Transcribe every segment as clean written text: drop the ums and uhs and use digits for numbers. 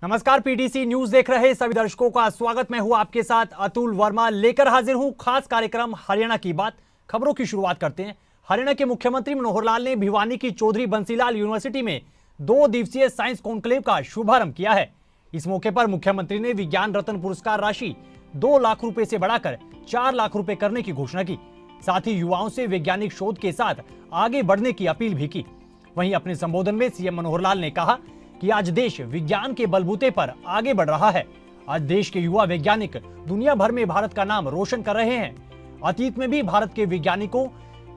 नमस्कार, PTC news देख रहे सभी दर्शकों का स्वागत। मैं हूं आपके साथ अतुल वर्मा, लेकर हाजिर हूं खास कार्यक्रम हरियाणा की बात। खबरों की शुरुआत करते हैं। हरियाणा के मुख्यमंत्री मनोहर लाल ने भिवानी की चौधरी बंसीलाल यूनिवर्सिटी में 2 दिवसीय साइंस कॉन्क्लेव का शुभारंभ किया है। इस मौके पर मुख्यमंत्री ने विज्ञान रत्न पुरस्कार राशि 2 लाख रुपए से बढ़ाकर 4 लाख रुपए करने की घोषणा की। साथ ही युवाओं से वैज्ञानिक शोध के साथ आगे बढ़ने की अपील भी की। वहीं अपने संबोधन में सीएम मनोहर लाल ने कहा कि आज देश विज्ञान के बलबूते पर आगे बढ़ रहा है। आज देश के युवा वैज्ञानिक दुनिया भर में भारत का नाम रोशन कर रहे हैं। अतीत में भी भारत के वैज्ञानिकों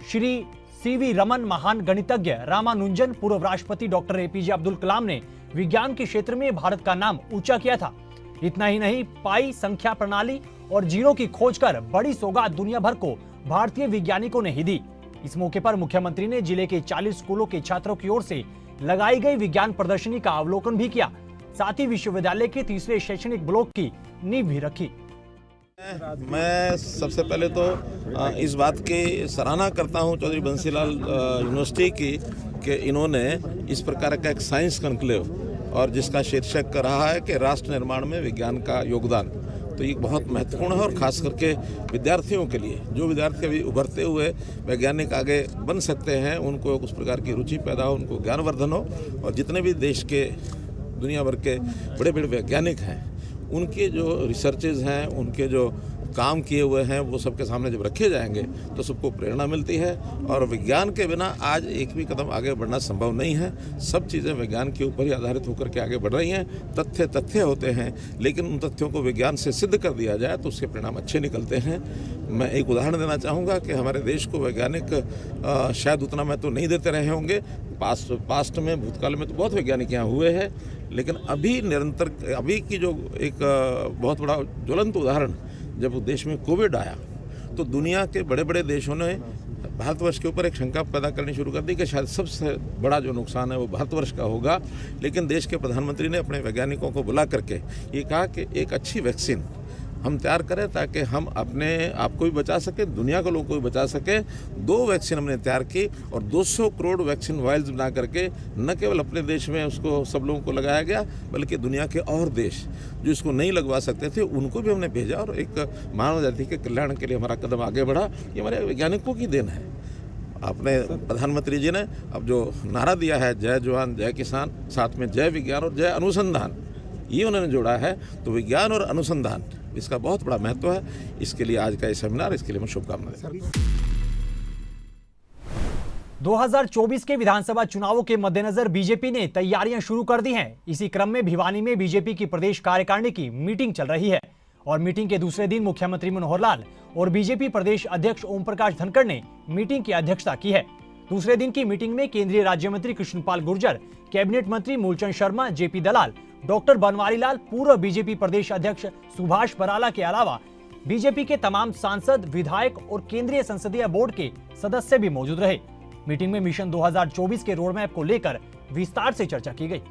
श्री सीवी रमन, महान गणितज्ञ रामानुजन, पूर्व राष्ट्रपति डॉक्टर एपीजे अब्दुल कलाम ने विज्ञान के क्षेत्र में भारत का नाम ऊंचा किया था। इतना ही नहीं, पाई संख्या प्रणाली और जीरो की खोज कर बड़ी सौगात दुनिया भर को भारतीय वैज्ञानिकों ने ही दी। इस मौके पर मुख्यमंत्री ने जिले के 40 स्कूलों के छात्रों की ओर से लगाई गई विज्ञान प्रदर्शनी का अवलोकन भी किया। साथ ही विश्वविद्यालय के 3रे शैक्षणिक ब्लॉक की नींव भी रखी। मैं सबसे पहले तो इस बात की सराहना करता हूं चौधरी बंसीलाल यूनिवर्सिटी की कि इन्होंने इस प्रकार का एक साइंस कॉन्क्लेव और जिसका शीर्षक रहा है कि राष्ट्र निर्माण में विज्ञान का योगदान, तो ये बहुत महत्वपूर्ण है। और ख़ास करके विद्यार्थियों के लिए, जो विद्यार्थी अभी उभरते हुए वैज्ञानिक आगे बन सकते हैं, उनको उस प्रकार की रुचि पैदा हो, उनको ज्ञानवर्धन हो। और जितने भी देश के, दुनिया भर के बड़े बड़े वैज्ञानिक हैं, उनके जो रिसर्चेज हैं, उनके जो काम किए हुए हैं, वो सबके सामने जब रखे जाएंगे तो सबको प्रेरणा मिलती है। और विज्ञान के बिना आज एक भी कदम आगे बढ़ना संभव नहीं है। सब चीज़ें विज्ञान के ऊपर ही आधारित होकर के आगे बढ़ रही हैं। तथ्य होते हैं, लेकिन उन तथ्यों को विज्ञान से सिद्ध कर दिया जाए तो उसके परिणाम अच्छे निकलते हैं। मैं एक उदाहरण देना चाहूँगा कि हमारे देश को वैज्ञानिक शायद उतना मैं तो नहीं देते रहे होंगे। पास्ट में, भूतकाल में तो बहुत वैज्ञानिक यहाँ हुए हैं, लेकिन अभी निरंतर, अभी की जो एक बहुत बड़ा ज्वलंत उदाहरण, जब देश में कोविड आया तो दुनिया के बड़े बड़े देशों ने भारतवर्ष के ऊपर एक शंका पैदा करनी शुरू कर दी कि शायद सबसे बड़ा जो नुकसान है वो भारतवर्ष का होगा। लेकिन देश के प्रधानमंत्री ने अपने वैज्ञानिकों को बुला करके ये कहा कि एक अच्छी वैक्सीन हम तैयार करें ताकि हम अपने आप को भी बचा सकें, दुनिया के लोगों को भी बचा सकें। 2 वैक्सीन हमने तैयार की और 200 करोड़ वैक्सीन वायल्स बना करके न केवल अपने देश में उसको सब लोगों को लगाया गया, बल्कि दुनिया के और देश जो इसको नहीं लगवा सकते थे उनको भी हमने भेजा। और एक मानव जाति के कल्याण के लिए हमारा कदम आगे बढ़ा। ये हमारे वैज्ञानिकों की देन है। अपने प्रधानमंत्री जी ने अब जो नारा दिया है, जय जवान जय किसान, साथ में जय विज्ञान और जय अनुसंधान, ये उन्होंने जोड़ा है। तो विज्ञान और अनुसंधान, इसका बहुत बड़ा महत्व है। इसके लिए आज का ये सेमिनार, इसके लिए मैं शुभकामनाएं देता हूं। 2024 के विधानसभा चुनावों के मद्देनजर बीजेपी ने तैयारियां शुरू कर दी हैं। इसी क्रम में भिवानी में बीजेपी की प्रदेश कार्यकारिणी की मीटिंग चल रही है और मीटिंग के दूसरे दिन मुख्यमंत्री मनोहर लाल और बीजेपी प्रदेश अध्यक्ष ओम प्रकाश धनखड़ ने मीटिंग की अध्यक्षता की है। दूसरे दिन की मीटिंग में केंद्रीय राज्य मंत्री कृष्णपाल गुर्जर, कैबिनेट मंत्री मूलचंद शर्मा, जेपी दलाल, डॉक्टर बनवारी लाल, पूर्व बीजेपी प्रदेश अध्यक्ष सुभाष बराला के अलावा बीजेपी के तमाम सांसद, विधायक और केंद्रीय संसदीय बोर्ड के सदस्य भी मौजूद रहे। मीटिंग में मिशन 2024 के रोड मैप को लेकर विस्तार से चर्चा की गई।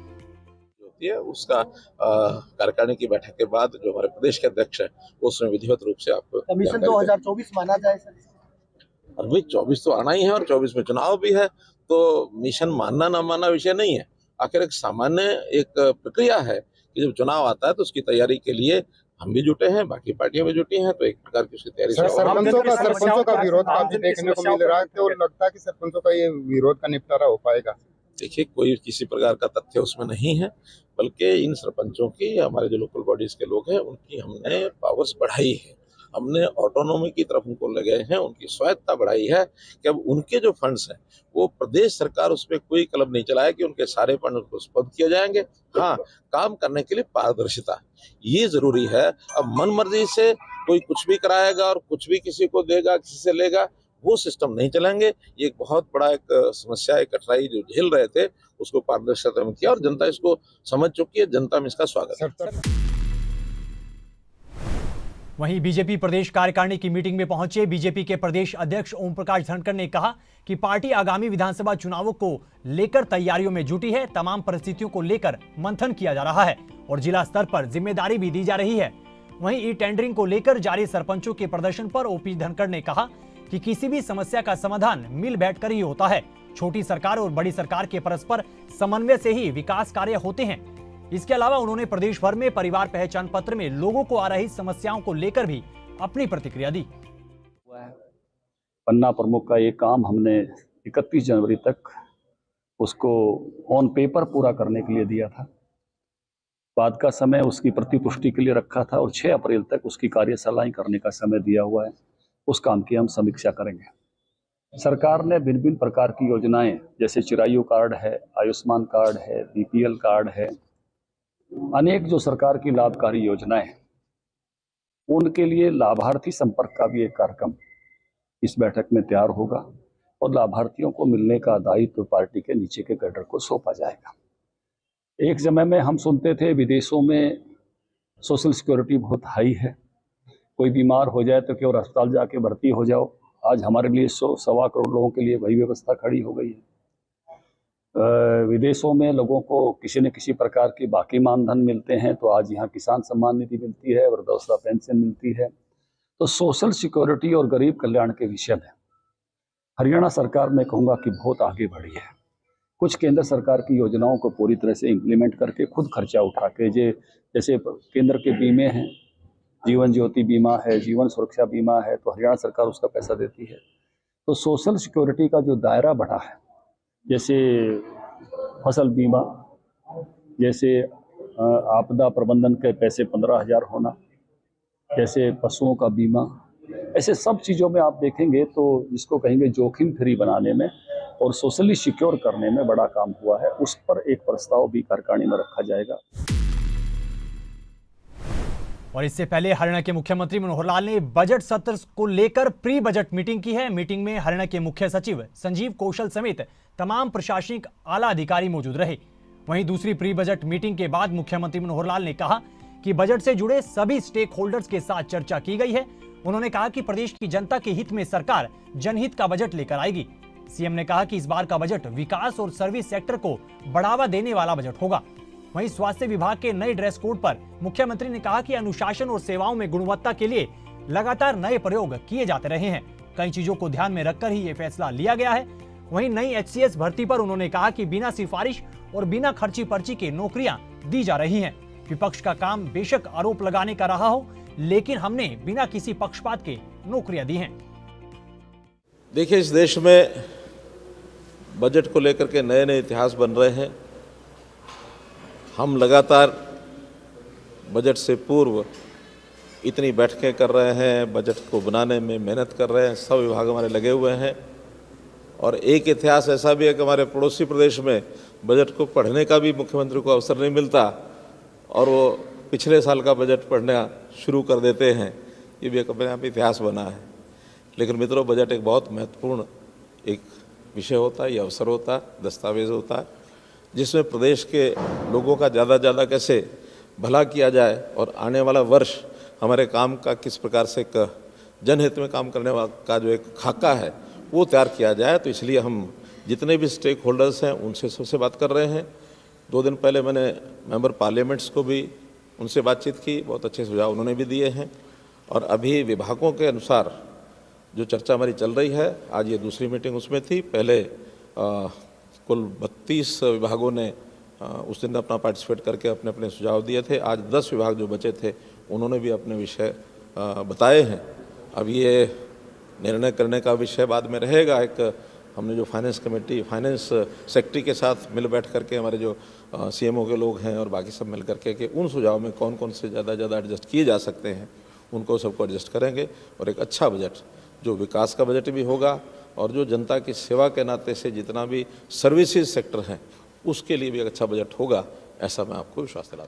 उसका कार्यकारिणी की बैठक के बाद जो हमारे प्रदेश के अध्यक्ष है उसमें विधिवत रूप से आपको मिशन 2024 माना जाए सर। और भाई 24 तो आना ही है और 24 में चुनाव भी है, तो मिशन मानना ना मानना विषय नहीं है। आखिर एक सामान्य एक प्रक्रिया है कि जब चुनाव आता है तो उसकी तैयारी के लिए हम भी जुटे हैं, बाकी पार्टियां भी जुटी हैं, तो एक प्रकार की उसकी तैयारी। सरपंचों का विरोध काफी देखने को मिल रहा है, तो लगता है कि सरपंचों का ये विरोध का निपटारा हो पाएगा? देखिए, कोई किसी प्रकार का तथ्य उसमें नहीं है, बल्कि इन सरपंचों की, हमारे जो लोकल बॉडीज के लोग हैं, उनकी हमने पावर्स बढ़ाई है। हमने ऑटोनॉमी की तरफ उनको ले गए हैं, उनकी स्वायत्ता बढ़ाई है कि अब उनके जो फंड्स हैं वो प्रदेश सरकार उस पर कोई कलम नहीं चलाएगी, उनके सारे फंड उनको सुपुर्द किए जाएंगे। हाँ, काम करने के लिए पारदर्शिता ये जरूरी है। अब मन मर्जी से कोई कुछ भी कराएगा और कुछ भी किसी को देगा, किसी से लेगा, वो सिस्टम नहीं चलेंगे। ये एक बहुत बड़ा एक समस्या, एक कठिनाई जो झेल रहे थे, उसको पारदर्शिता में किया और जनता इसको समझ चुकी है। जनता में इसका स्वागत है। वहीं बीजेपी प्रदेश कार्यकारिणी की मीटिंग में पहुंचे बीजेपी के प्रदेश अध्यक्ष ओम प्रकाश धनखड़ ने कहा कि पार्टी आगामी विधानसभा चुनावों को लेकर तैयारियों में जुटी है। तमाम परिस्थितियों को लेकर मंथन किया जा रहा है और जिला स्तर पर जिम्मेदारी भी दी जा रही है। वहीं ई टेंडरिंग को लेकर जारी सरपंचों के प्रदर्शन पर ओपी धनखड़ ने कहा कि किसी भी समस्या का समाधान मिल बैठकर ही होता है। छोटी सरकार और बड़ी सरकार के परस्पर समन्वय से ही विकास कार्य होते हैं। इसके अलावा उन्होंने प्रदेश भर में परिवार पहचान पत्र में लोगों को आ रही समस्याओं को लेकर भी अपनी प्रतिक्रिया दी। पन्ना प्रमुख का ये काम हमने 31 जनवरी तक उसको ऑन पेपर पूरा करने के लिए दिया था। बाद का समय उसकी प्रतिपुष्टि के लिए रखा था और 6 अप्रैल तक उसकी कार्यशालाएं करने का समय दिया हुआ है। उस काम की हम समीक्षा करेंगे। सरकार ने भिन्न भिन्न प्रकार की योजनाएं, जैसे चिरायु कार्ड है, आयुष्मान कार्ड है, बीपीएल कार्ड है, अनेक जो सरकार की लाभकारी योजनाएं हैं, उनके लिए लाभार्थी संपर्क का भी एक कार्यक्रम इस बैठक में तैयार होगा और लाभार्थियों को मिलने का दायित्व पार्टी के नीचे के कैडर को सौंपा जाएगा। एक समय में हम सुनते थे विदेशों में सोशल सिक्योरिटी बहुत हाई है, कोई बीमार हो जाए तो केवल अस्पताल जाके भर्ती हो जाओ। आज हमारे लिए 100-1.25 करोड़ लोगों के लिए वही व्यवस्था खड़ी हो गई है। विदेशों में लोगों को किसी न किसी प्रकार की बाकी मानधन मिलते हैं, तो आज यहाँ किसान सम्मान निधि मिलती है, वृद्धावस्था पेंशन मिलती है। तो सोशल सिक्योरिटी और गरीब कल्याण के विषय में हरियाणा सरकार मैं कहूँगा कि बहुत आगे बढ़ी है। कुछ केंद्र सरकार की योजनाओं को पूरी तरह से इम्प्लीमेंट करके खुद खर्चा उठा के, जैसे केंद्र के बीमे हैं, जीवन ज्योति बीमा है, जीवन सुरक्षा बीमा है, तो हरियाणा सरकार उसका पैसा देती है। तो सोशल सिक्योरिटी का जो दायरा बढ़ा है, जैसे फसल बीमा, जैसे आपदा प्रबंधन के पैसे 15,000 होना, जैसे पशुओं का बीमा, ऐसे सब चीज़ों में आप देखेंगे तो जिसको कहेंगे जोखिम फ्री बनाने में और सोशली सिक्योर करने में बड़ा काम हुआ है। उस पर एक प्रस्ताव भी कार्यकारिणी में रखा जाएगा। और इससे पहले हरियाणा के मुख्यमंत्री मनोहर लाल ने बजट सत्र को लेकर प्री बजट मीटिंग की है। मीटिंग में हरियाणा के मुख्य सचिव संजीव कौशल समेत तमाम प्रशासनिक आला अधिकारी मौजूद रहे। वहीं दूसरी प्री बजट मीटिंग के बाद मुख्यमंत्री मनोहर लाल ने कहा कि बजट से जुड़े सभी स्टेक होल्डर्स के साथ चर्चा की गई है। उन्होंने कहा कि प्रदेश की जनता के हित में सरकार जनहित का बजट लेकर आएगी। सीएम ने कहा कि इस बार का बजट विकास और सर्विस सेक्टर को बढ़ावा देने वाला बजट होगा। वहीं स्वास्थ्य विभाग के नए ड्रेस कोड पर मुख्यमंत्री ने कहा कि अनुशासन और सेवाओं में गुणवत्ता के लिए लगातार नए प्रयोग किए जाते रहे हैं। कई चीजों को ध्यान में रखकर ही ये फैसला लिया गया है। वहीं नई HCS भर्ती पर उन्होंने कहा कि बिना सिफारिश और बिना खर्ची पर्ची के नौकरियां दी जा रही हैं। विपक्ष का काम बेशक आरोप लगाने का रहा हो, लेकिन हमने बिना किसी पक्षपात के नौकरियां दी हैं। देखिए, इस देश में बजट को लेकर के नए नए इतिहास बन रहे हैं। हम लगातार बजट से पूर्व इतनी बैठकें कर रहे हैं, बजट को बनाने में मेहनत कर रहे हैं, सब विभाग हमारे लगे हुए हैं। और एक इतिहास ऐसा भी है कि हमारे पड़ोसी प्रदेश में बजट को पढ़ने का भी मुख्यमंत्री को अवसर नहीं मिलता और वो पिछले साल का बजट पढ़ना शुरू कर देते हैं। ये भी एक अपने आप इतिहास बना है। लेकिन मित्रों, बजट एक बहुत महत्वपूर्ण एक विषय होता है, ये अवसर होता है, दस्तावेज होता है, जिसमें प्रदेश के लोगों का ज़्यादा ज़्यादा कैसे भला किया जाए और आने वाला वर्ष हमारे काम का किस प्रकार से एक जनहित में काम करने का जो एक खाका है वो तैयार किया जाए। तो इसलिए हम जितने भी स्टेक होल्डर्स हैं उनसे सबसे बात कर रहे हैं। 2 दिन पहले मैंने मेंबर पार्लियामेंट्स को भी उनसे बातचीत की, बहुत अच्छे सुझाव उन्होंने भी दिए हैं। और अभी विभागों के अनुसार जो चर्चा हमारी चल रही है, आज ये दूसरी मीटिंग उसमें थी। पहले कुल 32 विभागों ने उस दिन अपना पार्टिसिपेट करके अपने अपने सुझाव दिए थे। आज 10 विभाग जो बचे थे उन्होंने भी अपने विषय बताए हैं। अब ये निर्णय करने का विषय बाद में रहेगा। एक हमने जो फाइनेंस कमेटी, फाइनेंस सेक्रेटरी के साथ मिल बैठ करके हमारे जो CMO के लोग हैं और बाकी सब मिल करके कि उन सुझाव में कौन कौन से ज़्यादा एडजस्ट किए जा सकते हैं, उनको सबको एडजस्ट करेंगे और एक अच्छा बजट जो विकास का बजट भी होगा और जो जनता की सेवा के नाते से जितना भी सर्विसेज सेक्टर हैं उसके लिए भी एक अच्छा बजट होगा, ऐसा मैं आपको विश्वास दिलाता हूं।